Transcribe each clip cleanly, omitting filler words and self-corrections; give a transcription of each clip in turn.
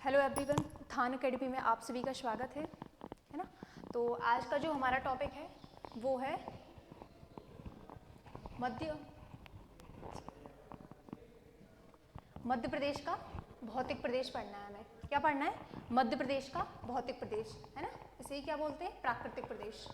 Hello everyone, उत्थान academy में आप सभी का स्वागत है ना। तो आज का जो हमारा टॉपिक है वो है मध्य प्रदेश का भौतिक प्रदेश पढ़ना है हमें। क्या पढ़ना है? मध्य प्रदेश का भौतिक प्रदेश, है ना। इसे ही क्या बोलते हैं? प्राकृतिक प्रदेश।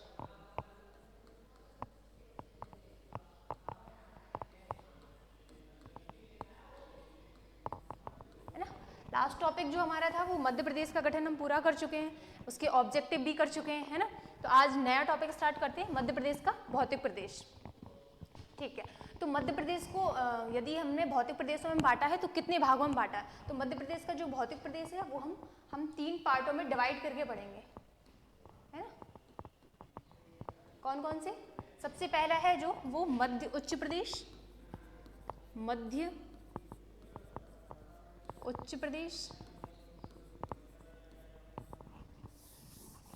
लास्ट टॉपिक जो हमारा था वो मध्य प्रदेश का गठन हम पूरा कर चुके हैं, उसके ऑब्जेक्टिव भी कर चुके हैं, है ना। तो आज नया टॉपिक स्टार्ट करते हैं, मध्य प्रदेश का भौतिक प्रदेश। ठीक है, तो मध्य प्रदेश को यदि हमने भौतिक प्रदेशों में बांटा है तो कितने भागों में बांटा है? तो मध्य प्रदेश का जो भौतिक प्रदेश है वो हम 3 पार्टों में डिवाइड करके पढ़ेंगे, है ना। कौन कौन से? सबसे पहला है जो वो मध्य उच्च प्रदेश, मध्य उच्च प्रदेश,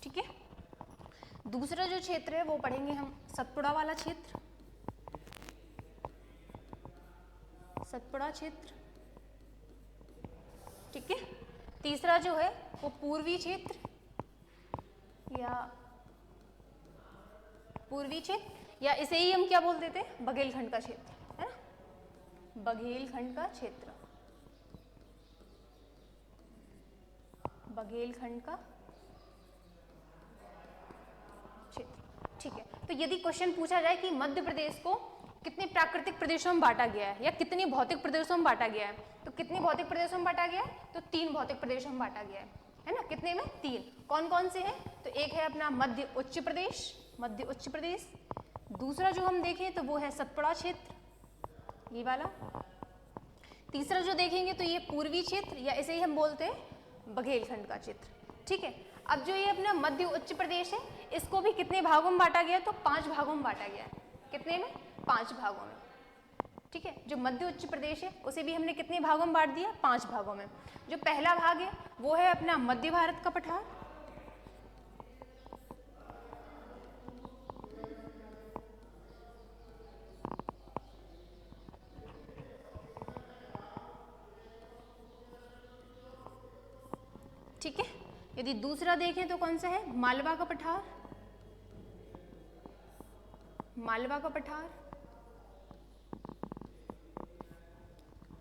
ठीक है। दूसरा जो क्षेत्र है वो पढ़ेंगे हम सतपुड़ा वाला क्षेत्र, सतपुड़ा क्षेत्र, ठीक है। तीसरा जो है वो पूर्वी क्षेत्र या पूर्वी क्षेत्र, या इसे ही हम क्या बोल देते हैं? बघेलखंड का क्षेत्र, है ना, बघेलखंड का क्षेत्र, बघेलखंड का क्षेत्र, ठीक है। तो यदि क्वेश्चन पूछा जाए कि मध्य प्रदेश को कितने प्राकृतिक प्रदेशों में बांटा गया है या कितने भौतिक प्रदेशों में बांटा गया है, तो कितने भौतिक प्रदेशों में बांटा गया है? तो 3 भौतिक प्रदेशों में बांटा गया है ना। कितने में? 3। कौन कौन से हैं? तो एक है अपना मध्य उच्च प्रदेश, मध्य उच्च प्रदेश। दूसरा जो हम देखें तो वो है सतपुड़ा क्षेत्र, ये वाला। तीसरा जो देखेंगे तो ये पूर्वी क्षेत्र या इसे ही हम बोलते हैं बघेलखंड का क्षेत्र, ठीक है। अब जो ये अपना मध्य उच्च प्रदेश है इसको भी कितने भागों में बांटा गया? तो 5 भागों में बांटा गया है। कितने में? 5 भागों में, ठीक है। जो मध्य उच्च प्रदेश है उसे भी हमने कितने भागों में बांट दिया? 5 भागों में। जो पहला भाग है वो है अपना मध्य भारत का पठार, ठीक है। यदि दूसरा देखें तो कौन सा है? मालवा का पठार, मालवा का पठार,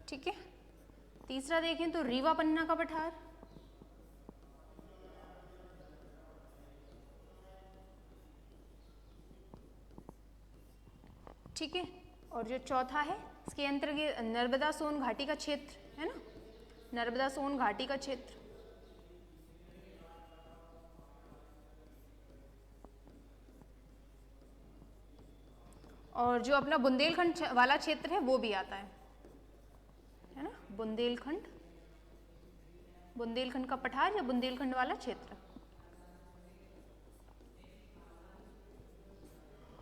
ठीक है। तीसरा देखें तो रीवा पन्ना का पठार, ठीक है। और जो चौथा है इसके अंतर्गत नर्मदा सोन घाटी का क्षेत्र, है ना, नर्मदा सोन घाटी का क्षेत्र। और जो अपना बुंदेलखंड वाला क्षेत्र है वो भी आता है ना, बुंदेलखंड, बुंदेलखंड का पठार या बुंदेलखंड वाला क्षेत्र,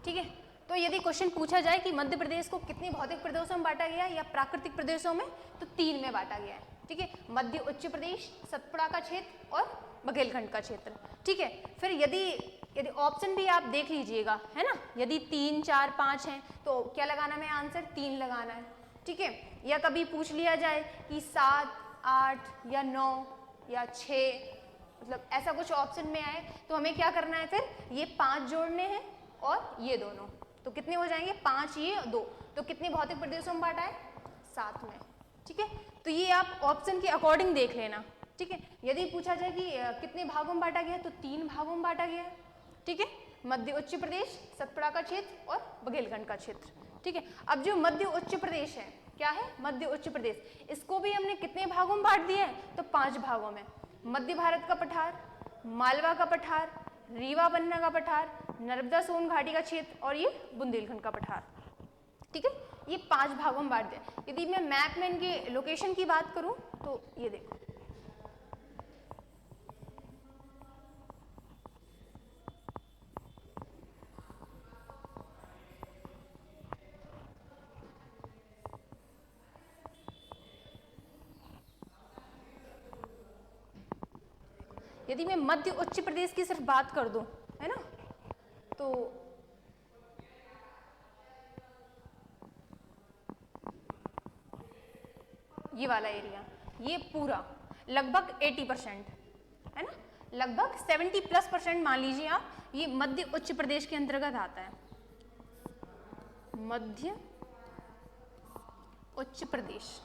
ठीक है। तो यदि क्वेश्चन पूछा जाए कि मध्य प्रदेश को कितने भौतिक प्रदेशों में बांटा गया या प्राकृतिक प्रदेशों में, तो 3 में बांटा गया है, ठीक है। मध्य उच्च प्रदेश, सतपुड़ा का क्षेत्र और बघेलखंड का क्षेत्र, ठीक है। फिर यदि ऑप्शन भी आप देख लीजिएगा, है ना। यदि 3, 4, 5 हैं तो क्या लगाना है? आंसर 3 लगाना है, ठीक है। या कभी पूछ लिया जाए कि 7, 8 या 9 या 6, मतलब ऐसा कुछ ऑप्शन में आए तो हमें क्या करना है? फिर ये 5 जोड़ने हैं और ये दोनों, तो कितने हो जाएंगे? 5 ये 2, तो कितने भौतिक प्रदेशों में बांटा है? 7 में, ठीक है। तो ये आप ऑप्शन के अकॉर्डिंग देख लेना, ठीक है। यदि पूछा जाए कि कितने भागों में बांटा गया, तो 3 भागों में बांटा गया है, ठीक है। मध्य उच्च प्रदेश, सतपुड़ा का क्षेत्र और बघेलखंड का क्षेत्र, ठीक है। अब जो मध्य उच्च प्रदेश है, क्या है? मध्य उच्च प्रदेश, इसको भी हमने कितने भागों में बांट दिया है? तो 5 भागों में। मध्य भारत का पठार, मालवा का पठार, रीवा पन्ना का पठार, नर्मदा सोन घाटी का क्षेत्र और ये बुंदेलखंड का पठार, ठीक है। ये 5 भागों में बांट दिया। यदि मैं मैप में इनके लोकेशन की बात करूं तो ये देखो, यदि मैं मध्य उच्च प्रदेश की सिर्फ बात कर दूं, है ना, तो ये वाला एरिया, ये पूरा, लगभग 80%, है ना, लगभग 70+% मान लीजिए आप, ये मध्य उच्च प्रदेश के अंतर्गत आता है, मध्य उच्च प्रदेश,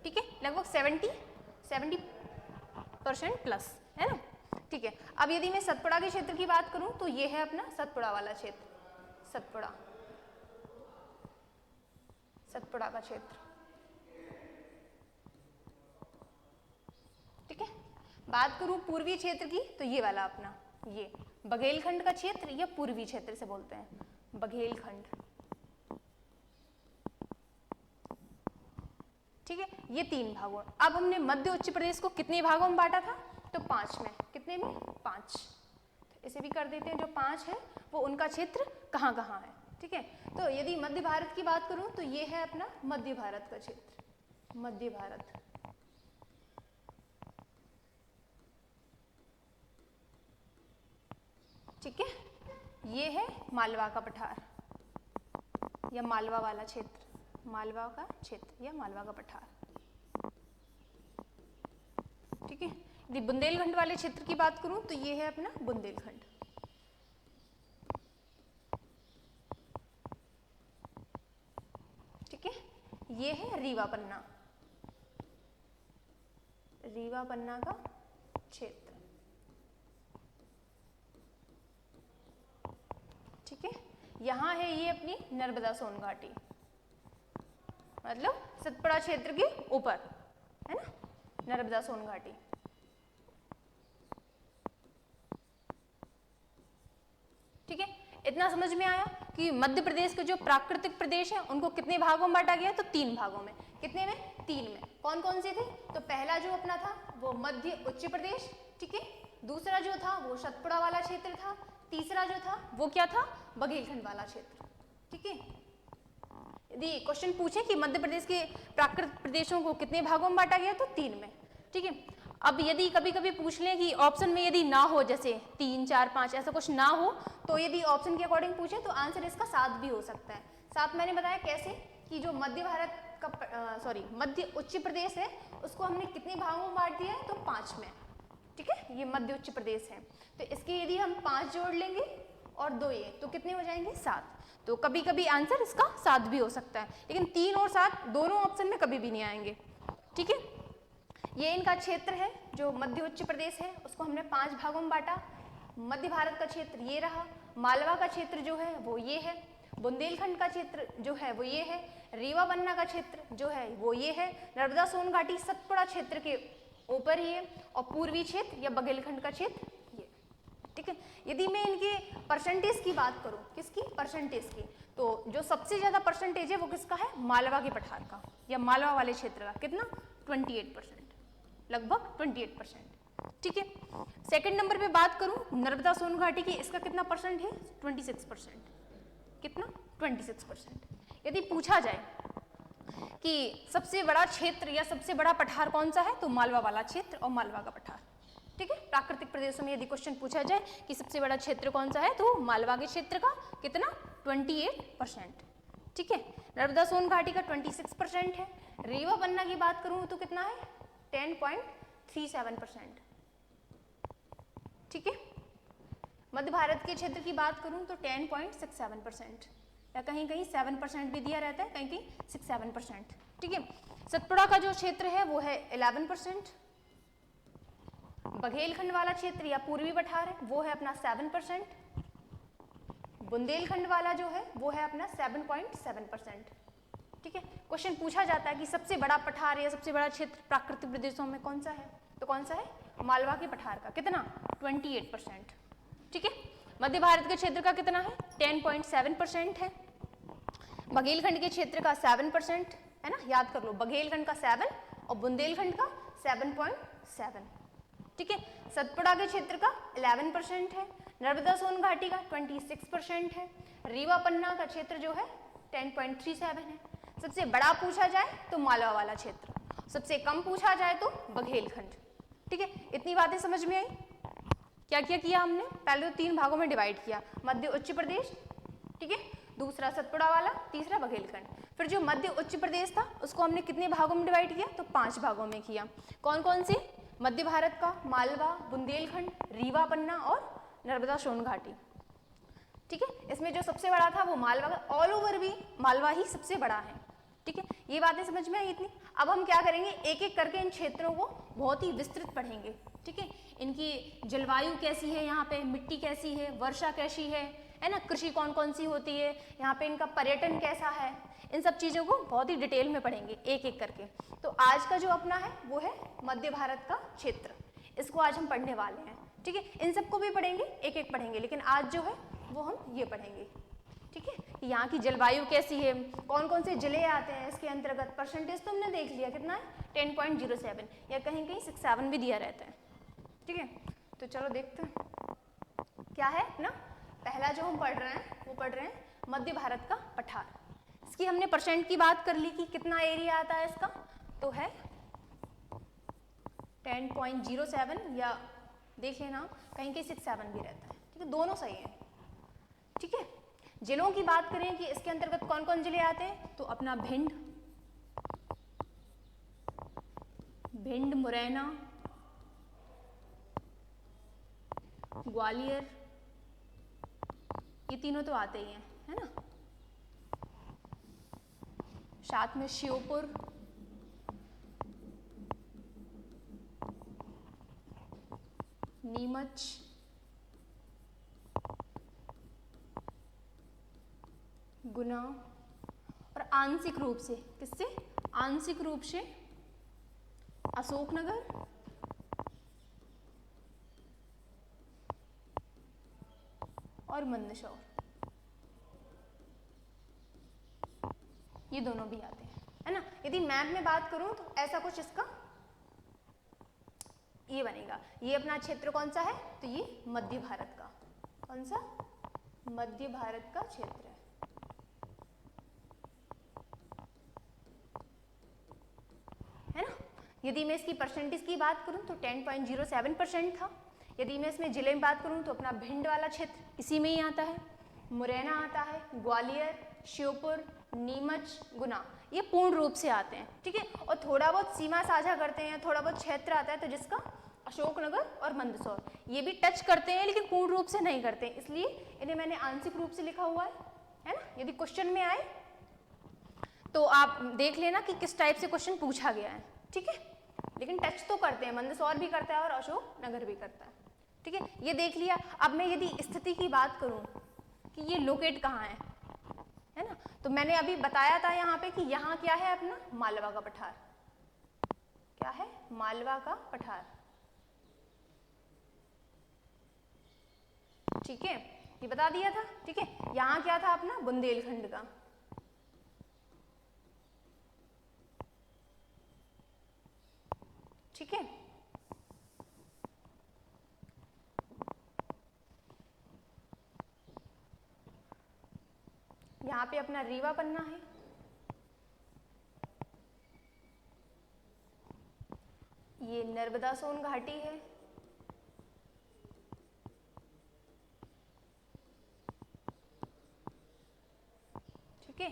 ठीक है, लगभग 70% प्लस, है ना, ठीक है। अब यदि मैं सतपुड़ा के क्षेत्र की बात करूं तो ये है अपना सतपुड़ा वाला क्षेत्र, सतपुड़ा का क्षेत्र, ठीक है। बात करूं पूर्वी क्षेत्र की तो ये वाला अपना, ये बघेलखंड का क्षेत्र या पूर्वी क्षेत्र से बोलते हैं, बघेलखंड, ठीक है। ये 3 भागों। अब हमने मध्य उच्च प्रदेश को कितने भागों में बांटा था, तो 5 में, कितने में, 5। तो इसे भी कर देते हैं, जो 5 है वो उनका क्षेत्र कहाँ कहाँ है, ठीक है। तो यदि मध्य भारत की बात करूं तो ये है अपना मध्य भारत का क्षेत्र, मध्य भारत, ठीक है। ये है मालवा का पठार या मालवा वाला क्षेत्र, मालवा का क्षेत्र या मालवा का पठार, ठीक है। यदि बुंदेलखंड वाले क्षेत्र की बात करूं तो ये है अपना बुंदेलखंड, ठीक है। ये है रीवा पन्ना, रीवा पन्ना का क्षेत्र, ठीक है। यहां है ये अपनी नर्मदा सोन घाटी, मतलब सतपुड़ा क्षेत्र के ऊपर, है ना, नर्मदा सोन घाटी, ठीक है। इतना समझ में आया कि मध्य प्रदेश के जो प्राकृतिक प्रदेश हैं उनको कितने भागों में बांटा गया, तो 3 भागों में। कितने में, 3 में। कौन कौन से थे, तो पहला जो अपना था वो मध्य उच्च प्रदेश, ठीक है। दूसरा जो था वो सतपुड़ा वाला क्षेत्र था, तीसरा जो था वो क्या था, बघेलखंड वाला क्षेत्र, ठीक है। यदि क्वेश्चन पूछे कि मध्य प्रदेश के प्राकृतिक प्रदेशों को कितने भागों में बांटा गया, तो 3 में, ठीक है। अब यदि कभी कभी पूछ लें कि ऑप्शन में यदि ना हो, जैसे 3, 4, 5 ऐसा कुछ ना हो, तो यदि ऑप्शन के अकॉर्डिंग पूछे तो आंसर इसका 7 भी हो सकता है। 7 मैंने बताया कैसे, कि जो मध्य भारत का मध्य उच्च प्रदेश है उसको हमने कितने भागों में बांट दिया है, तो 5 में, ठीक है। ये मध्य उच्च प्रदेश है, तो इसके यदि हम 5 जोड़ लेंगे और 2 ये, तो कितने हो जाएंगे, 7। तो कभी कभी आंसर इसका 7 भी हो सकता है, लेकिन 3 और 7 दोनों ऑप्शन में कभी भी नहीं आएंगे, ठीक है। ये इनका क्षेत्र है, जो मध्य उच्च प्रदेश है उसको हमने 5 भागों में बांटा। मध्य भारत का क्षेत्र ये रहा, मालवा का क्षेत्र जो है वो ये है, बुंदेलखंड का क्षेत्र जो है वो ये है, रीवा पन्ना का क्षेत्र जो है वो ये है, नर्मदा सोन घाटी सतपुड़ा क्षेत्र के ऊपर ही है, और पूर्वी क्षेत्र या बघेलखंड का क्षेत्र ये, ठीक है। यदि मैं इनके परसेंटेज की बात करूं, किसकी, परसेंटेज की, तो जो सबसे ज्यादा परसेंटेज है वो किसका है, मालवा के पठार का या मालवा वाले क्षेत्र का, कितना, 28%, लगभग 28%, ठीक है। सेकंड नंबर पे बात करूं नर्मदा सोन घाटी की, इसका कितना परसेंट है, 26%, कितना, 26%। यदि पूछा जाए कि सबसे बड़ा क्षेत्र या सबसे बड़ा पठार कौन सा है, तो मालवा वाला क्षेत्र और मालवा का पठार, ठीक है। प्राकृतिक प्रदेशों में यदि क्वेश्चन पूछा जाए कि सबसे बड़ा क्षेत्र कौन सा है, तो मालवा के क्षेत्र का कितना, 28%, ठीक है। नर्मदा सोन घाटी का 26% है। रीवा पन्ना की बात करूं तो कितना है, 10.37%, ठीक है। मध्य भारत के क्षेत्र की बात करूं तो 10.67%, या कहीं कहीं 7% भी दिया रहता है, कहीं कहीं 6-7%, ठीक है। सतपुड़ा का जो क्षेत्र है वो है 11%, बघेलखंड वाला क्षेत्र या पूर्वी पठार है वो है अपना 7%, बुंदेलखंड वाला जो है वो है अपना 7.7%, ठीक है। क्वेश्चन पूछा जाता है कि सबसे बड़ा पठार या सबसे बड़ा क्षेत्र प्राकृतिक प्रदेशों में कौन सा है, तो कौन सा है, मालवा के पठार का, कितना, 28%, ठीक है। मध्य भारत के क्षेत्र का कितना है, 10.7% है। बघेलखंड के क्षेत्र का 7% है ना, याद कर लो, बघेलखंड का 7 और बुंदेलखंड का 7.7, ठीक है। सतपुड़ा के क्षेत्र का 11% है, नर्मदा सोन घाटी का 26% है, रीवा पन्ना का क्षेत्र जो है 10.37 है। सबसे बड़ा पूछा जाए तो मालवा वाला क्षेत्र, सबसे कम पूछा जाए तो बघेलखंड, ठीक है। इतनी बातें समझ में आई। क्या क्या किया हमने, पहले तो 3 भागों में डिवाइड किया, मध्य उच्च प्रदेश, ठीक है, दूसरा सतपुड़ा वाला, तीसरा बघेलखंड। फिर जो मध्य उच्च प्रदेश था उसको हमने कितने भागों में डिवाइड किया, तो 5 भागों में किया। कौन कौन से? मध्य भारत का मालवा, बुंदेलखंड, रीवा पन्ना और नर्मदा सोन घाटी। ठीक है, इसमें जो सबसे बड़ा था वो मालवा का, ऑल ओवर भी मालवा ही सबसे बड़ा है। ठीक है, ये बातें समझ में आई इतनी। अब हम क्या करेंगे, एक एक करके इन क्षेत्रों को बहुत ही विस्तृत पढ़ेंगे। ठीक है, इनकी जलवायु कैसी है, यहाँ पे मिट्टी कैसी है, वर्षा कैसी है ना, कृषि कौन कौन सी होती है, यहाँ पे इनका पर्यटन कैसा है, इन सब चीज़ों को बहुत ही डिटेल में पढ़ेंगे एक एक करके। तो आज का जो अपना है वो है मध्य भारत का क्षेत्र, इसको आज हम पढ़ने वाले हैं। ठीक है, इन सबको भी पढ़ेंगे, एक एक पढ़ेंगे, लेकिन आज जो है वो हम ये पढ़ेंगे। ठीक है, यहाँ की जलवायु कैसी है, कौन कौन से जिले आते हैं इसके अंतर्गत, परसेंटेज तो हमने देख लिया कितना है 10.07, या कहीं कहीं 67 भी दिया रहता है। ठीक है, तो चलो देखते हैं क्या है ना। पहला जो हम पढ़ रहे हैं वो पढ़ रहे हैं मध्य भारत का पठार। इसकी हमने परसेंट की बात कर ली कि कितना एरिया आता है इसका, तो है 10.07, या देख लेना कहीं कहीं 67 भी रहता है। ठीक है, दोनों सही है। ठीक है, जिलों की बात करें कि इसके अंतर्गत कौन कौन जिले आते हैं, तो अपना भिंड, मुरैना, ग्वालियर, ये तीनों तो आते ही हैं, है ना। साथ में श्योपुर, नीमच, गुना, और आंशिक रूप से किससे, आंशिक रूप से अशोकनगर और मंदसौर, ये दोनों भी आते हैं, है ना। यदि मैप में बात करूं तो ऐसा कुछ इसका ये बनेगा। ये अपना क्षेत्र कौन सा है, तो ये मध्य भारत का, कौन सा, मध्य भारत का क्षेत्र है ना। यदि मैं इसकी परसेंटेज की बात करूं तो 10.07% था। यदि मैं इसमें जिले में बात करूं तो अपना भिंड वाला क्षेत्र इसी में ही आता है, मुरैना आता है, ग्वालियर, श्योपुर, नीमच, गुना, ये पूर्ण रूप से आते हैं। ठीक है, और थोड़ा बहुत सीमा साझा करते हैं, थोड़ा बहुत क्षेत्र आता है, तो जिसका अशोकनगर और मंदसौर, ये भी टच करते हैं लेकिन पूर्ण रूप से नहीं करते, इसलिए इन्हें मैंने आंशिक रूप से लिखा हुआ है ना। यदि क्वेश्चन में आए तो आप देख लेना कि किस टाइप से क्वेश्चन पूछा गया है। ठीक है, लेकिन टच तो करते हैं, मंदसौर भी करता है और अशोकनगर भी करता है। ठीक है, ये देख लिया। अब मैं यदि स्थिति की बात करूं कि ये लोकेट कहाँ है ना, तो मैंने अभी बताया था यहाँ पे कि यहाँ क्या है अपना मालवा का पठार, क्या है, मालवा का पठार। ठीक है, ये बता दिया था। ठीक है, यहाँ क्या था अपना बुंदेलखंड का, ठीक है। यहाँ पे अपना रीवा पन्ना है, ये नर्मदा सोन घाटी है, ठीक है,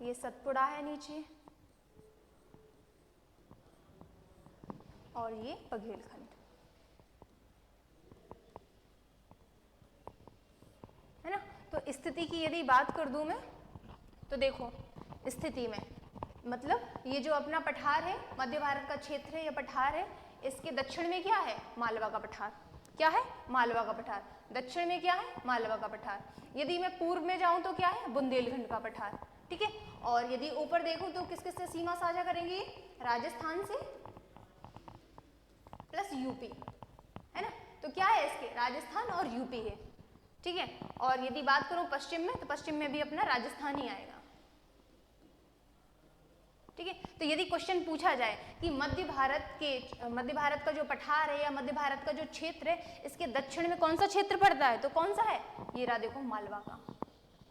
ये सतपुड़ा है नीचे, और ये बघेलखंड है ना। तो स्थिति की यदि बात कर दूं मैं, तो देखो स्थिति में मतलब ये जो अपना पठार है, मध्य भारत का क्षेत्र है या पठार है, इसके दक्षिण में क्या है, मालवा का पठार। क्या है, मालवा का पठार। दक्षिण में क्या है, मालवा का पठार। यदि मैं पूर्व में जाऊं तो क्या है, बुंदेलखंड का पठार। ठीक है, और यदि ऊपर देखूं तो किस किस से सीमा साझा करेंगे, राजस्थान से प्लस यूपी, है ना। तो क्या है इसके, राजस्थान और यूपी है। ठीक है, और यदि बात करूं पश्चिम में, तो पश्चिम में भी अपना राजस्थान ही आएगा। ठीक है, तो यदि क्वेश्चन पूछा जाए कि मध्य भारत का जो पठार है या मध्य भारत का जो क्षेत्र है, इसके दक्षिण में कौन सा क्षेत्र पड़ता है, तो कौन सा है, ये रहा देखो मालवा का।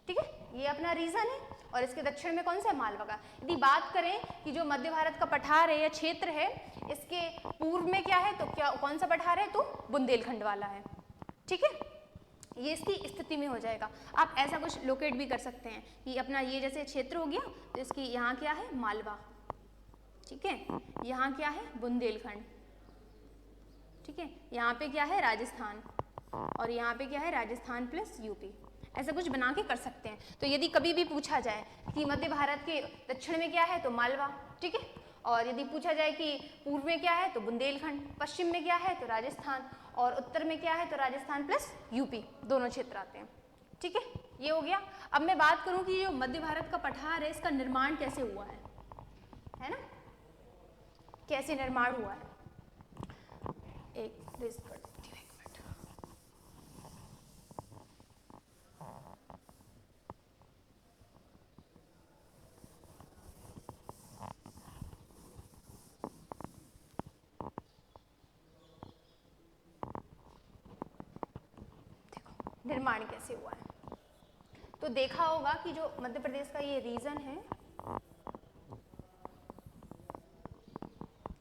ठीक है, ये अपना रीजन है, और इसके दक्षिण में कौन सा है, मालवा का। यदि बात करें कि जो मध्य भारत का पठार है या क्षेत्र है, इसके पूर्व में क्या है, तो क्या कौन सा पठार है, तो बुंदेलखंड वाला है। ठीक है, ये इसकी स्थिति में हो जाएगा। आप ऐसा कुछ लोकेट भी कर सकते हैं कि अपना ये जैसे क्षेत्र हो गया तो इसकी यहाँ क्या है मालवा, ठीक है, यहाँ क्या है बुंदेलखंड, ठीक है, यहाँ पे क्या है राजस्थान और यहाँ पे क्या है राजस्थान प्लस यूपी। ऐसा कुछ बना के कर सकते हैं। तो यदि कभी भी पूछा जाए कि मध्य भारत के दक्षिण में क्या है तो मालवा, ठीक है, और यदि पूछा जाए कि पूर्व में क्या है तो बुंदेलखंड, पश्चिम में क्या है तो राजस्थान और उत्तर में क्या है तो राजस्थान प्लस यूपी, दोनों क्षेत्र आते हैं, ठीक है, ये हो गया। अब मैं बात करूं कि जो मध्य भारत का पठार है इसका निर्माण कैसे हुआ है ना, कैसे निर्माण हुआ है। एक रेस कर देती हूँ, एक मिनट। देखो निर्माण कैसे हुआ है। तो देखा होगा कि जो मध्य प्रदेश का ये रीजन है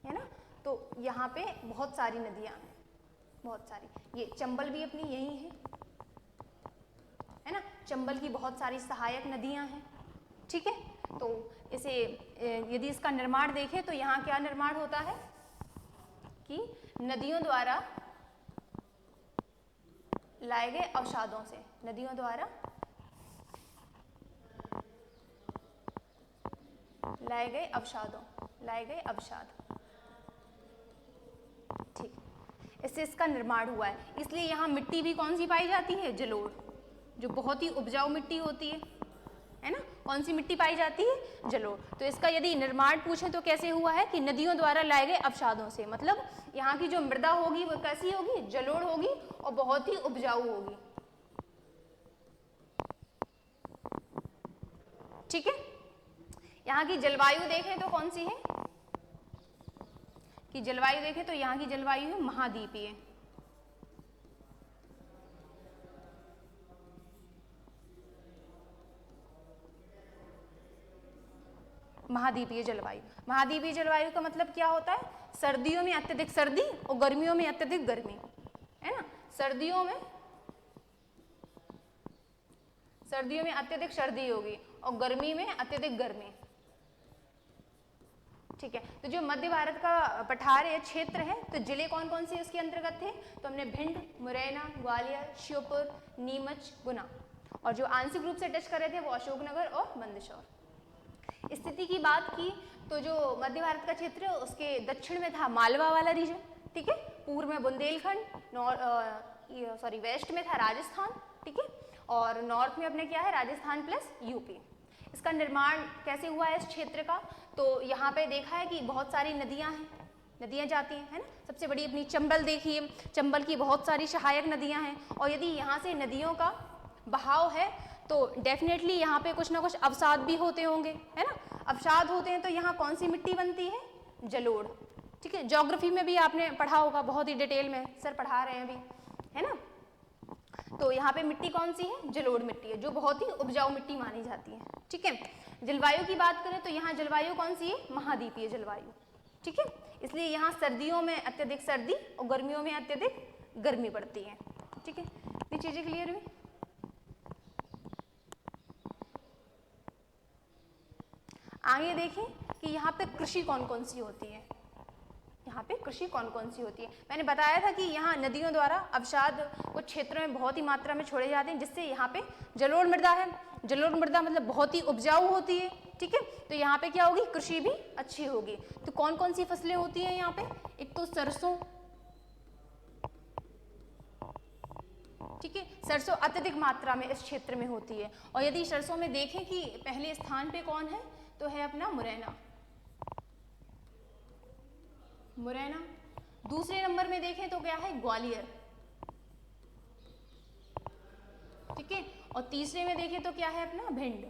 ना, तो यहाँ पे बहुत सारी नदियाँ हैं, बहुत सारी। ये चंबल भी अपनी यही है ना, चंबल की बहुत सारी सहायक नदियाँ हैं, ठीक है। तो इसे यदि इसका निर्माण देखें तो यहाँ क्या निर्माण होता है कि नदियों द्वारा लाए गए अवसादों से, नदियों द्वारा लाए गए अवसाद, ठीक, इससे इसका निर्माण हुआ है। इसलिए यहाँ मिट्टी भी कौन सी पाई जाती है, जलोढ़, जो बहुत ही उपजाऊ मिट्टी होती है ना। कौन सी मिट्टी पाई जाती है, जलोढ़। तो इसका यदि निर्माण पूछे तो कैसे हुआ है कि नदियों द्वारा लाए गए अवसादों से, मतलब यहाँ की जो मृदा होगी वो कैसी होगी, जलोढ़ होगी और बहुत ही उपजाऊ होगी, ठीक है। यहाँ की जलवायु देखें तो कौन सी है कि जलवायु देखें तो यहाँ की जलवायु है महाद्वीपीय, महाद्वीपीय जलवायु। महाद्वीपीय जलवायु का मतलब क्या होता है, सर्दियों में अत्यधिक सर्दी और गर्मियों में अत्यधिक गर्मी, है ना। सर्दियों में अत्यधिक सर्दी होगी और गर्मी में अत्यधिक गर्मी, ठीक है। तो जो मध्य भारत का पठार है, क्षेत्र है, तो जिले कौन कौन से इसके अंतर्गत थे, तो हमने भिंड, मुरैना, ग्वालियर, श्योपुर, नीमच, गुना, और जो आंशिक रूप से टच कर रहे थे वो अशोकनगर और मंदसौर। स्थिति की बात की तो जो मध्य भारत का क्षेत्र है उसके दक्षिण में था मालवा वाला रीजन, ठीक है, पूर्व में बुंदेलखंड, वेस्ट में था राजस्थान, ठीक है, और नॉर्थ में अपने क्या है राजस्थान प्लस यूपी। इसका निर्माण कैसे हुआ है इस क्षेत्र का, तो यहाँ पे देखा है कि बहुत सारी नदियाँ हैं, नदियाँ जाती हैं, है ना। सबसे बड़ी अपनी चंबल देखिए, चंबल की बहुत सारी सहायक नदियाँ हैं, और यदि यहाँ से नदियों का बहाव है तो डेफिनेटली यहाँ पे कुछ ना कुछ अवसाद भी होते होंगे, है ना। अवसाद होते हैं तो यहाँ कौन सी मिट्टी बनती है, जलोढ़, ठीक है। ज्योग्राफी में भी आपने पढ़ा होगा, बहुत ही डिटेल में सर पढ़ा रहे हैं अभी, है ना। तो यहाँ पे मिट्टी कौन सी है, जलोढ़ मिट्टी है, जो बहुत ही उपजाऊ मिट्टी मानी जाती है, ठीक है। जलवायु की बात करें तो यहाँ जलवायु कौन सी है, महाद्वीपीय जलवायु, ठीक है। इसलिए यहाँ सर्दियों में अत्यधिक सर्दी और गर्मियों में अत्यधिक गर्मी पड़ती है, ठीक है। ये चीजें क्लियर हुई। आगे देखें कि यहाँ पे कृषि कौन कौन सी होती है, यहाँ पे कृषि कौन कौन सी होती है। मैंने बताया था कि यहाँ नदियों द्वारा अवसाद कुछ क्षेत्रों में बहुत ही मात्रा में छोड़े जाते हैं, जिससे यहाँ पे जलोढ़ मृदा है, जलोढ़ मृदा मतलब बहुत ही उपजाऊ होती है, ठीक है। तो यहाँ पे क्या होगी, कृषि भी अच्छी होगी। तो कौन कौन सी फसलें होती हैं यहाँ पे, एक तो सरसों, ठीक है, सरसों अत्यधिक मात्रा में इस क्षेत्र में होती है। और यदि सरसों में देखें कि पहले स्थान पे कौन है, तो है अपना मुरैना, मुरैना। दूसरे नंबर में देखें तो क्या है, ग्वालियर, ठीक है। और तीसरे में देखें तो क्या है अपना भिंड,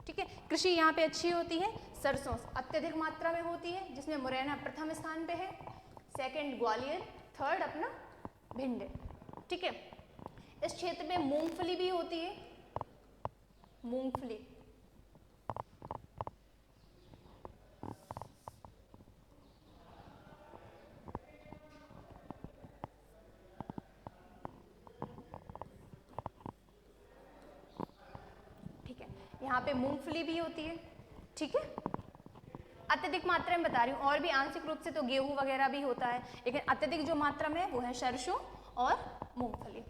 ठीक है। कृषि यहाँ पे अच्छी होती है, सरसों अत्यधिक मात्रा में होती है, जिसमें मुरैना प्रथम स्थान पे है, सेकंड ग्वालियर, थर्ड अपना भिंड, ठीक है। इस क्षेत्र में मूंगफली भी होती है, मूंगफली, यहाँ पे मूंगफली भी होती है, ठीक है। अत्यधिक मात्रा में बता रही हूँ, और भी आंशिक रूप से तो गेहूं वगैरह भी होता है, लेकिन अत्यधिक जो मात्रा में है वो है सरसों और मूंगफली,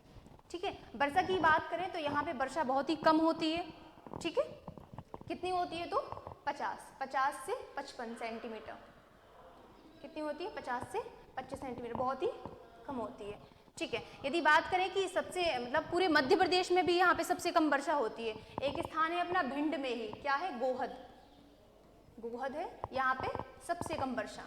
ठीक है। वर्षा की बात करें तो यहाँ पे वर्षा बहुत ही कम होती है, ठीक है। कितनी होती है तो 50 से 55 सेंटीमीटर। कितनी होती है? 50 से 25 सेंटीमीटर, बहुत ही कम होती है, ठीक है। यदि बात करें कि सबसे मतलब पूरे मध्य प्रदेश में भी यहाँ पे सबसे कम वर्षा होती है, एक स्थान है अपना भिंड में ही, क्या है? गोहद। गोहद है यहाँ पे सबसे कम वर्षा,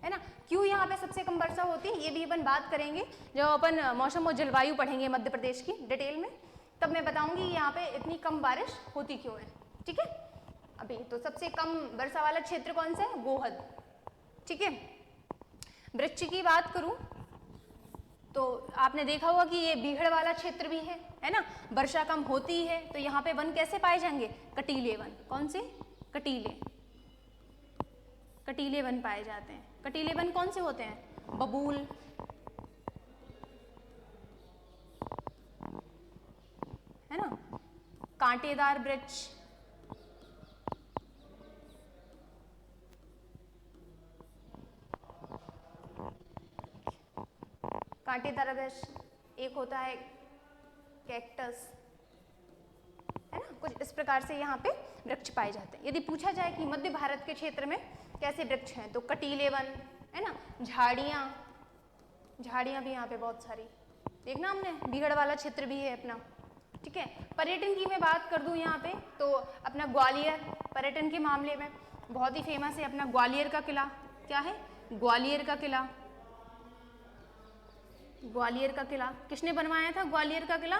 है ना। क्यों यहाँ पे सबसे कम वर्षा होती है ये भी अपन बात करेंगे जब अपन मौसम और जलवायु पढ़ेंगे मध्य प्रदेश की डिटेल में, तब मैं बताऊंगी यहाँ पे इतनी कम बारिश होती क्यों है, ठीक है। अभी तो सबसे कम वर्षा वाला क्षेत्र कौन सा है? गोहद, ठीक है। वृक्ष की बात करूं तो आपने देखा होगा कि ये बीहड़ वाला क्षेत्र भी है ना। वर्षा कम होती है तो यहाँ पे वन कैसे पाए जाएंगे? कटीले वन। कौन से? कटीले, कटीले वन पाए जाते हैं। कटीले वन कौन से होते हैं? बबूल, है ना, कांटेदार वृक्ष, कांटेदार वृक्ष, एक होता है कैक्टस, है ना। कुछ इस प्रकार से यहाँ पे वृक्ष पाए जाते हैं। यदि पूछा जाए कि मध्य भारत के क्षेत्र में कैसे वृक्ष हैं तो कटीले वन, है ना, झाड़ियाँ, झाड़ियाँ भी यहाँ पे बहुत सारी देखना हमने, बीहड़ वाला क्षेत्र भी है अपना, ठीक है। पर्यटन की मैं बात कर दूं यहाँ पे तो अपना ग्वालियर पर्यटन के मामले में बहुत ही फेमस है अपना ग्वालियर का किला। क्या है? ग्वालियर का किला। ग्वालियर का किला किसने बनवाया था? ग्वालियर का किला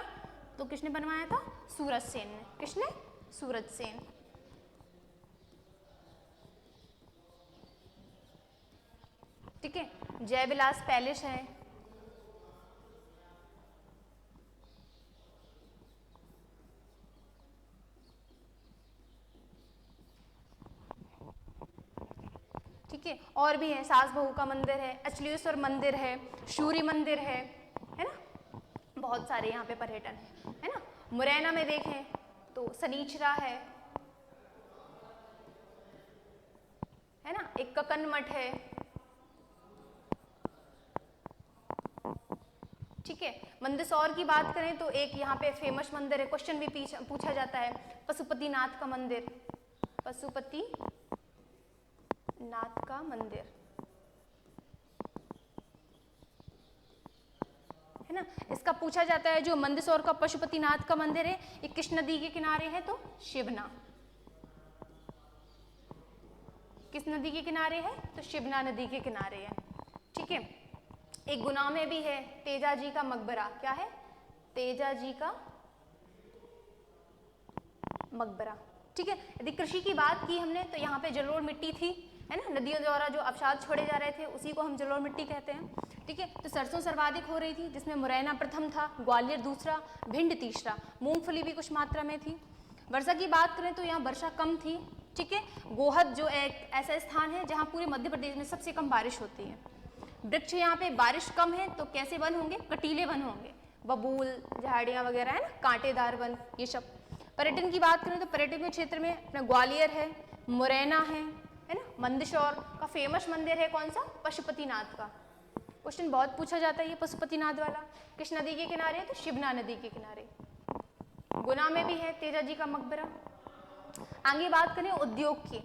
तो किसने बनवाया था? सूरज सेन ने। किसने? सूरज सेन। ठीक है। जयविलास पैलेस है, ठीक है। और भी है, सास बहू का मंदिर है, अचलेश्वर मंदिर है, सूर्य मंदिर है ना। बहुत सारे यहाँ पे पर्यटन है ना। मुरैना में देखें तो सनीचरा है ना, एक ककन मठ है, ठीक है। मंदसौर की बात करें तो एक यहाँ पे फेमस मंदिर है, क्वेश्चन भी पूछा जाता है, पशुपतिनाथ का मंदिर। पशुपति नाथ का मंदिर, है ना। इसका पूछा जाता है जो मंदसौर का पशुपतिनाथ का मंदिर है ये किस नदी के किनारे है? तो शिवना। किस नदी के किनारे है? तो शिवना नदी के किनारे है, ठीक है। एक गुना में भी है तेजाजी का मकबरा। क्या है? तेजाजी का मकबरा, ठीक है। यदि कृषि की बात की हमने तो यहाँ पे जलोढ़ मिट्टी थी, है ना, नदियों द्वारा जो अवसाद छोड़े जा रहे थे उसी को हम जलोढ़ मिट्टी कहते हैं, ठीक है। तो सरसों सर्वाधिक हो रही थी जिसमें मुरैना प्रथम था, ग्वालियर दूसरा, भिंड तीसरा, मूंगफली भी कुछ मात्रा में थी। वर्षा की बात करें तो यहाँ वर्षा कम थी, ठीक है। गोहद जो एक ऐसा स्थान है जहाँ पूरे मध्य प्रदेश में सबसे कम बारिश होती है। वृक्ष यहाँ पे बारिश कम है तो कैसे वन होंगे? कटीले वन होंगे, बबूल, झाड़ियाँ वगैरह, है ना, कांटेदार वन, ये सब। पर्यटन की बात करें तो पर्यटन के क्षेत्र में अपना ग्वालियर है, मुरैना है ना। मंदसौर का फेमस मंदिर है कौन सा? पशुपतिनाथ का। क्वेश्चन बहुत पूछा जाता है ये पशुपतिनाथ वाला। किस नदी के किनारे है? तो शिवना नदी के किनारे। गुना में भी है तेजाजी का मकबरा। आगे बात करें उद्योग की,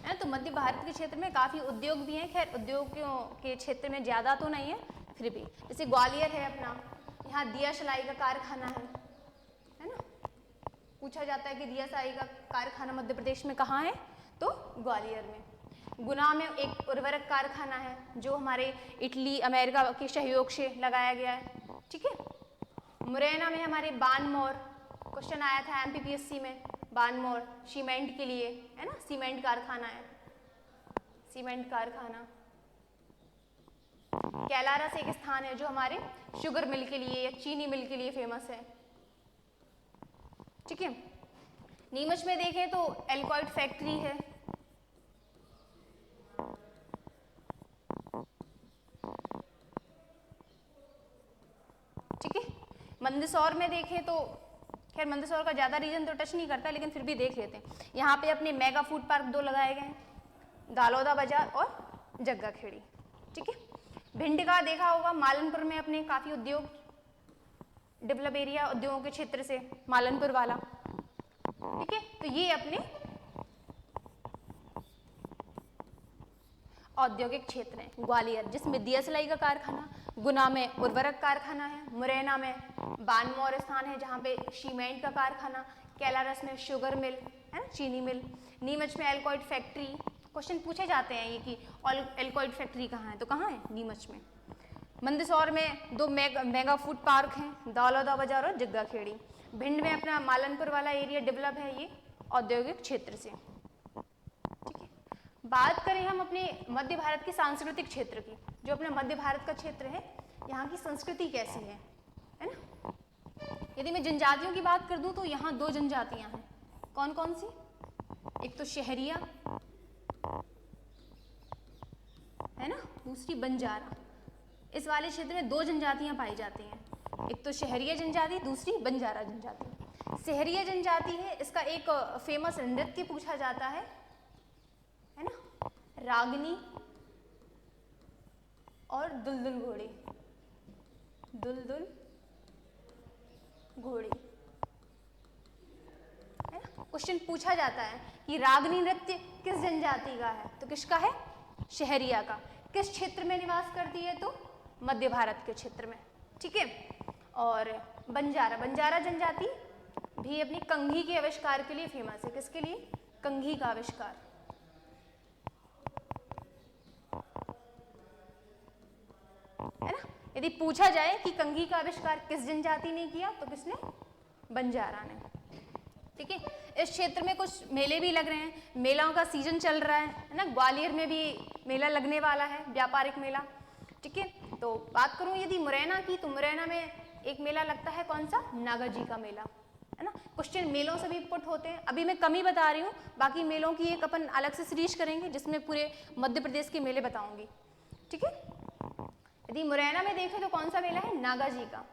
है तो मध्य भारत के क्षेत्र में काफ़ी उद्योग भी हैं। खैर उद्योगों के क्षेत्र में ज़्यादा तो नहीं है, फिर भी जैसे ग्वालियर है अपना, यहाँ दिया सिलाई का कारखाना है ना। पूछा जाता है कि दिया सिलाई का कारखाना मध्य प्रदेश में कहाँ है? तो ग्वालियर में। गुना में एक उर्वरक कारखाना है जो हमारे इटली अमेरिका के सहयोग से लगाया गया है, ठीक है। मुरैना में हमारे बानमोर, क्वेश्चन आया था MPPSC में, बानमोर सीमेंट के लिए, है ना, सीमेंट कारखाना है, सीमेंट कारखाना। कैलारस एक स्थान है जो हमारे शुगर मिल के लिए या चीनी मिल के लिए फेमस है, ठीक है। नीमच में देखें तो एल्कॉइड फैक्ट्री है, मंदसौर में देखें तो खैर मंदसौर का ज़्यादा रीजन तो टच नहीं करता, लेकिन फिर भी देख लेते हैं। यहाँ पे अपने मेगा फूड पार्क 2 लगाए गए हैं, दालौदा बाजार और जग्गा खेड़ी। ठीक है, भिंड का देखा होगा, मालनपुर में अपने काफ़ी उद्योग डेवलप एरिया, उद्योगों के क्षेत्र से मालनपुर वाला। ठीक है, तो ये अपने औद्योगिक क्षेत्र है। ग्वालियर जिसमें दिया सिलाई का कारखाना, गुना में उर्वरक कारखाना है, मुरैना में बानमौर स्थान है जहाँ पे सीमेंट का कारखाना, कैलारस में शुगर मिल है ना, चीनी मिल, नीमच में एल्कोइड फैक्ट्री। क्वेश्चन पूछे जाते हैं ये कि एल्कोइड फैक्ट्री कहाँ है, तो कहाँ है, नीमच में। मंदसौर में 2 मेगा फूड पार्क हैं, दालौदा बाजार और जग्गा खेड़ी। भिंड में अपना मालनपुर वाला एरिया डेवलप है ये औद्योगिक क्षेत्र से। ठीक है, बात करें हम अपने मध्य भारत के सांस्कृतिक क्षेत्र की, जो अपना मध्य भारत का क्षेत्र है, यहाँ की संस्कृति कैसी है ना। यदि मैं जनजातियों की बात कर दूं तो यहाँ 2 जनजातियाँ हैं, कौन कौन सी, एक तो शहरिया है ना, दूसरी बंजारा। इस वाले क्षेत्र में 2 जनजातियाँ पाई जाती हैं, एक तो शहरिया जनजाति, दूसरी बंजारा जनजाति। शहरिया जनजाति है, इसका एक फेमस नृत्य पूछा जाता है ना, रागनी और दुलदुल घोड़ी, दुलदुल घोड़ी है ना। क्वेश्चन पूछा जाता है कि रागनी नृत्य किस जनजाति का है, तो किसका है, शहरिया का। किस क्षेत्र में निवास करती है, तो मध्य भारत के क्षेत्र में। ठीक है, और बंजारा, बंजारा जनजाति भी अपनी कंघी के आविष्कार के लिए फेमस है। किसके लिए, कंघी का आविष्कार। है ना, यदि पूछा जाए कि कंघी का आविष्कार किस जनजाति ने किया, तो किसने, बंजारा ने। ठीक है, इस क्षेत्र में कुछ मेले भी लग रहे हैं, मेलाओं का सीजन चल रहा है ना। ग्वालियर में भी मेला लगने वाला है, व्यापारिक मेला। ठीक है, तो बात करूं यदि मुरैना की, तो मुरैना में एक मेला लगता है, कौन सा, नागाजी का मेला है ना। क्वेश्चन मेलों से भी पुट होते हैं, अभी मैं कम ही बता रही हूँ, बाकी मेलों की एक अपन अलग से सीरीज करेंगे जिसमें पूरे मध्य प्रदेश के मेले बताऊंगी। ठीक है, यदि मुरैना में देखें तो कौन सा मेला है, नागाजी का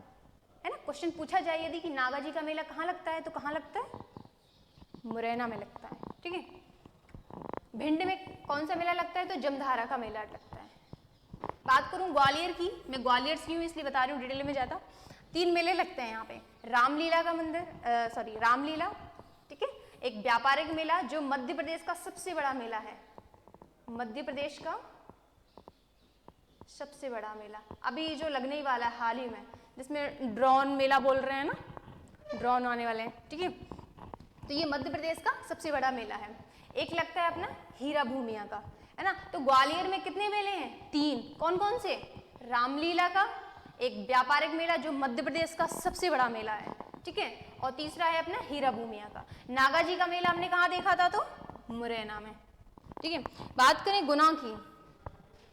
है ना। क्वेश्चन पूछा जाए यदि कि नागाजी का मेला कहाँ लगता है, तो कहाँ लगता है, मुरैना में लगता है। ठीक है, भिंड में कौन सा मेला लगता है, तो जमधारा का मेला लगता है। बात करूं ग्वालियर की, मैं ग्वालियर से हूँ इसलिए बता रही हूँ, डिटेल में ज़्यादा। 3 मेले लगते हैं यहाँ पे, रामलीला का मंदिर, रामलीला। ठीक है, एक व्यापारिक मेला जो मध्य प्रदेश का सबसे बड़ा मेला है, मध्य प्रदेश का सबसे बड़ा मेला अभी जो लगने ही वाला है हाल ही में, जिसमें ड्रोन मेला बोल रहे हैं ना, ड्रोन आने वाले हैं। ठीक है, तो ये मध्य प्रदेश का सबसे बड़ा मेला है। एक लगता है अपना हीरा भूमिया का है ना। तो ग्वालियर में कितने मेले हैं, 3, कौन कौन से, रामलीला का, एक व्यापारिक मेला जो मध्य प्रदेश का सबसे बड़ा मेला है। ठीक है, और तीसरा है अपना हीरा भूमिया का। नागाजी का मेला हमने कहाँ देखा था, तो मुरैना में। ठीक है, बात करें गुना की।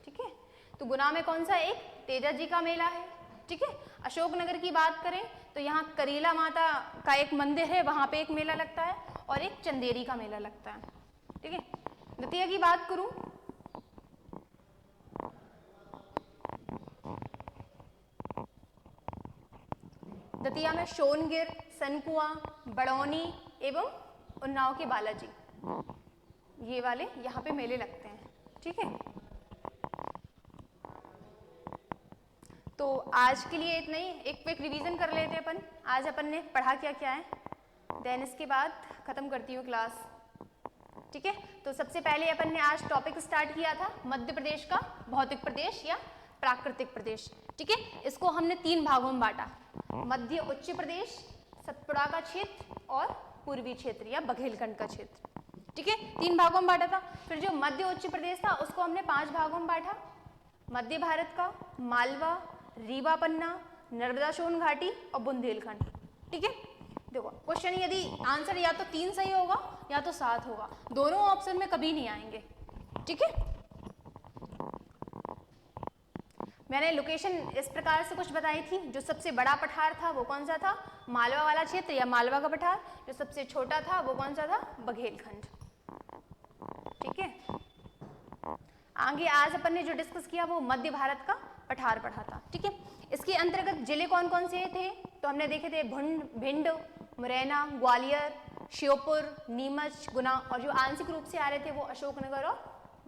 ठीक है, तो गुना में कौन सा, एक तेजा जी का मेला है। ठीक है, अशोकनगर की बात करें तो यहाँ करीला माता का एक मंदिर है, वहाँ पे एक मेला लगता है, और एक चंदेरी का मेला लगता है। ठीक है, दतिया की बात करूं, दतिया में सोनगिर, सनकुआ, बड़ौनी एवं उन्नाव के बालाजी, ये वाले यहाँ पे मेले लगते हैं। ठीक है, तो आज के लिए इतना ही। एक क्विक रिवीजन कर लेते हैं अपन, आज अपन ने पढ़ा क्या क्या है, देन इसके बाद खत्म करती हूँ क्लास। ठीक है, तो सबसे पहले अपन ने आज टॉपिक स्टार्ट किया था मध्य प्रदेश का भौतिक प्रदेश या प्राकृतिक प्रदेश। ठीक है, इसको हमने 3 भागों में बांटा, मध्य उच्च प्रदेश, सतपुड़ा का क्षेत्र और पूर्वी क्षेत्र या बघेलखंड का क्षेत्र। ठीक है, 3 भागों में बांटा था। फिर जो मध्य उच्च प्रदेश था उसको हमने 5 भागों में बांटा, मध्य भारत का मालवा, रीवा पन्ना, नर्मदा सोन घाटी और बुंदेलखंड। ठीक है, देखो क्वेश्चन यदि आंसर या तो 3 सही होगा या तो 7 होगा, दोनों ऑप्शन में कभी नहीं आएंगे। ठीक है, मैंने लोकेशन इस प्रकार से कुछ बताई थी। जो सबसे बड़ा पठार था वो कौन सा था, मालवा वाला क्षेत्र या मालवा का पठार। जो सबसे छोटा था वो कौन सा था, बघेलखंड। ठीक है, आगे आज अपन ने जो डिस्कस किया वो मध्य भारत का पठार पढ़ा था। ठीक है, इसके अंतर्गत जिले कौन कौन से थे, तो हमने देखे थे भिंड, मुरैना, ग्वालियर, श्योपुर, नीमच, गुना, और जो आंशिक रूप से आ रहे थे वो अशोकनगर और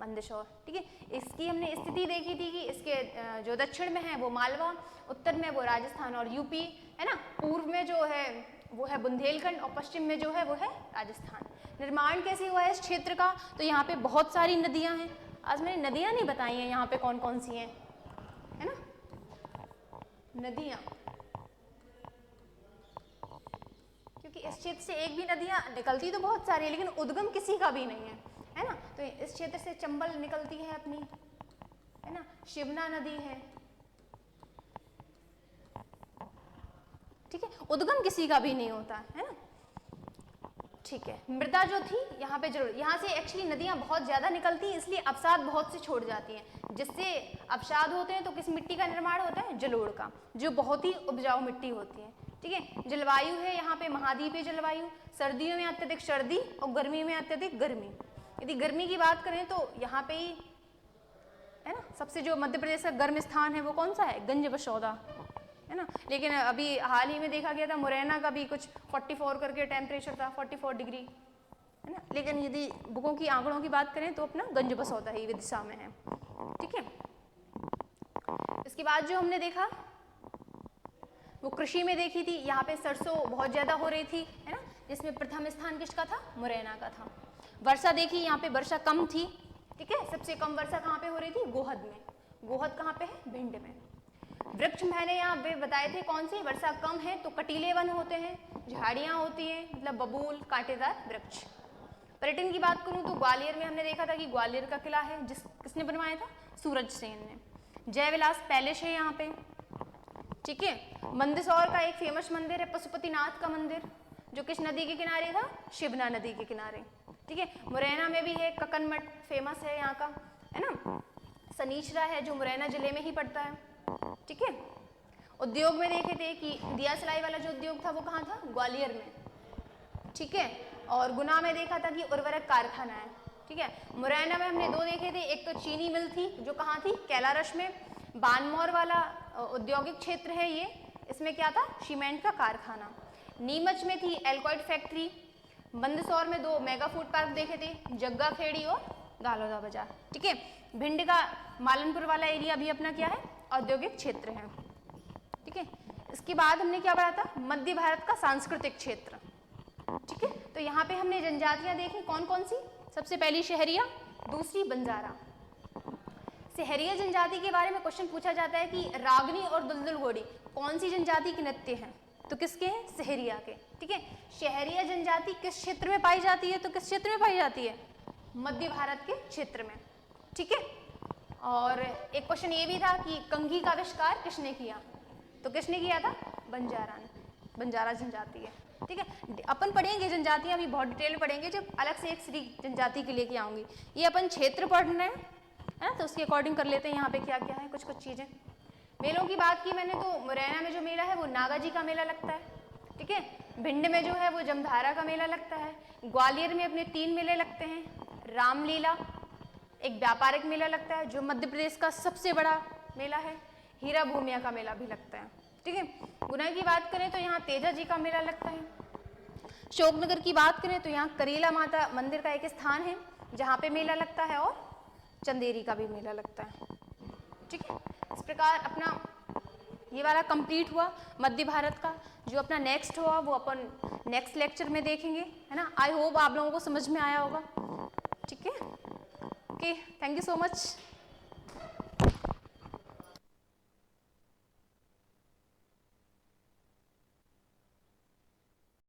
मंदसौर। ठीक है, इसकी हमने स्थिति देखी थी कि इसके जो दक्षिण में है वो मालवा, उत्तर में वो राजस्थान और यूपी है ना, पूर्व में जो है वो है बुंदेलखंड और पश्चिम में जो है वो है राजस्थान। निर्माण कैसे हुआ है इस क्षेत्र का, तो यहाँ पे बहुत सारी नदियाँ हैं। आज मैंने नदियाँ नहीं बताई हैं यहाँ पे कौन कौन सी हैं, है ना, नदियाँ, क्योंकि इस क्षेत्र से एक भी नदियाँ निकलती तो बहुत सारी है लेकिन उद्गम किसी का भी नहीं है ना। तो इस क्षेत्र से चंबल निकलती है अपनी, है ना, शिवना नदी है, ठीक है, उद्गम किसी का भी नहीं होता है ना। ठीक है, मृदा जो थी यहाँ पे जरूर, यहाँ से एक्चुअली नदियाँ बहुत ज़्यादा निकलती हैं इसलिए अवसाद बहुत से छोड़ जाती हैं। जिससे अवसाद होते हैं तो किस मिट्टी का निर्माण होता है, जलोढ़ का, जो बहुत ही उपजाऊ मिट्टी होती है। ठीक है, जलवायु है यहाँ पे महाद्वीपीय जलवायु, सर्दियों में अत्यधिक सर्दी और गर्मी में अत्यधिक गर्मी। यदि गर्मी की बात करें तो यहाँ पे ही है ना, सबसे जो मध्य प्रदेश का गर्म स्थान है वो कौन सा है, गंज बसौदा, है ना। लेकिन अभी हाल ही में देखा गया था मुरैना का भी कुछ 44 करके टेम्परेचर था, 44 डिग्री, है ना। लेकिन यदि बुकों की आंकड़ों की बात करें तो अपना गंज बसौदा ही विदिशा में है। ठीक है, इसके बाद जो हमने देखा वो कृषि में देखी थी, यहाँ पे सरसों बहुत ज़्यादा हो रही थी, है ना, जिसमें प्रथम स्थान किसका था, मुरैना का था। वर्षा देखी, यहाँ पे वर्षा कम थी। ठीक है, सबसे कम वर्षा कहाँ पे हो रही थी, गोहद में। गोहद कहाँ पे है, भिंड में। वृक्ष मैंने यहाँ पे बताए थे कौन से, वर्षा कम है तो कटीले वन होते हैं, झाड़ियाँ होती हैं, मतलब बबूल, कांटेदार वृक्ष। पर्यटन की बात करूँ तो ग्वालियर में हमने देखा था कि ग्वालियर का किला है, किसने बनवाया था, सूरज सेन ने। जयविलास पैलेस है यहाँ पे। ठीक है, मंदसौर का एक फेमस मंदिर है पशुपतिनाथ का मंदिर, जो किस नदी के किनारे था, शिवना नदी के किनारे। ठीक है, मुरैना में भी है कक्कन मठ, फेमस है यहाँ का, है ना। सनीचरा है जो मुरैना जिले में ही पड़ता है। ठीक है, उद्योग में देखे थे कि दिया सिलाई वाला जो उद्योग था वो कहाँ था, ग्वालियर में। ठीक है, और गुना में देखा था कि उर्वरक कारखाना है। ठीक है, मुरैना में हमने दो देखे थे, एक तो चीनी मिल थी जो कहाँ थी, कैलारश में। बानमौर वाला औद्योगिक क्षेत्र है ये, इसमें क्या था, सीमेंट का कारखाना। नीमच में थी एल्कोइड फैक्ट्री। मंदसौर में दो मेगा फूड पार्क देखे थे, जग्गा खेड़ी और गालोदा बाजार। ठीक है, भिंड का मालनपुर वाला एरिया भी अपना क्या है, औद्योगिक क्षेत्र है। ठीक है, इसके बाद हमने क्या पढ़ा था, मध्य भारत का सांस्कृतिक क्षेत्र। ठीक है, तो यहाँ पे हमने जनजातियां देखी कौन कौन सी, सबसे पहली शहरिया, दूसरी बंजारा। शहरिया जनजाति के बारे में क्वेश्चन पूछा जाता है कि रागनी और दुलदुल घोड़ी कौन सी जनजाति के नृत्य हैं, तो किसके हैं, शहरिया के। ठीक है, शहरिया जनजाति किस क्षेत्र में पाई जाती है, तो किस क्षेत्र में पाई जाती है, मध्य भारत के क्षेत्र में। ठीक है, और एक क्वेश्चन ये भी था कि कंघी का आविष्कार किसने किया, तो किसने किया था, बंजारा ने, बंजारा जनजाति है। ठीक है, अपन पढ़ेंगे जनजातियाँ अभी बहुत डिटेल में पढ़ेंगे, जब अलग से एक श्री जनजाति के लेके आऊँगी। ये अपन क्षेत्र पढ़ रहे हैं, है ना, तो उसके अकॉर्डिंग कर लेते हैं यहाँ पे क्या क्या है, कुछ कुछ चीज़ें। मेलों की बात की मैंने तो मुरैना में जो मेला है वो नागा जी का मेला लगता है। ठीक है, भिंड में जो है वो जमधारा का मेला लगता है। ग्वालियर में अपने 3 मेले लगते हैं, रामलीला, एक व्यापारिक मेला लगता है जो मध्य प्रदेश का सबसे बड़ा मेला है, हीरा भूमिया का मेला भी लगता है। ठीक है, गुना की बात करें तो यहाँ तेजा जी का मेला लगता है। अशोकनगर की बात करें तो यहाँ करेला माता मंदिर का एक स्थान है जहाँ पे मेला लगता है, और चंदेरी का भी मेला लगता है। ठीक है, इस प्रकार अपना ये वाला कंप्लीट हुआ मध्य भारत का। जो अपना नेक्स्ट हुआ वो अपन नेक्स्ट लेक्चर में देखेंगे, है ना। आई होप आप लोगों को समझ में आया होगा। ठीक है, okay, thank you so much.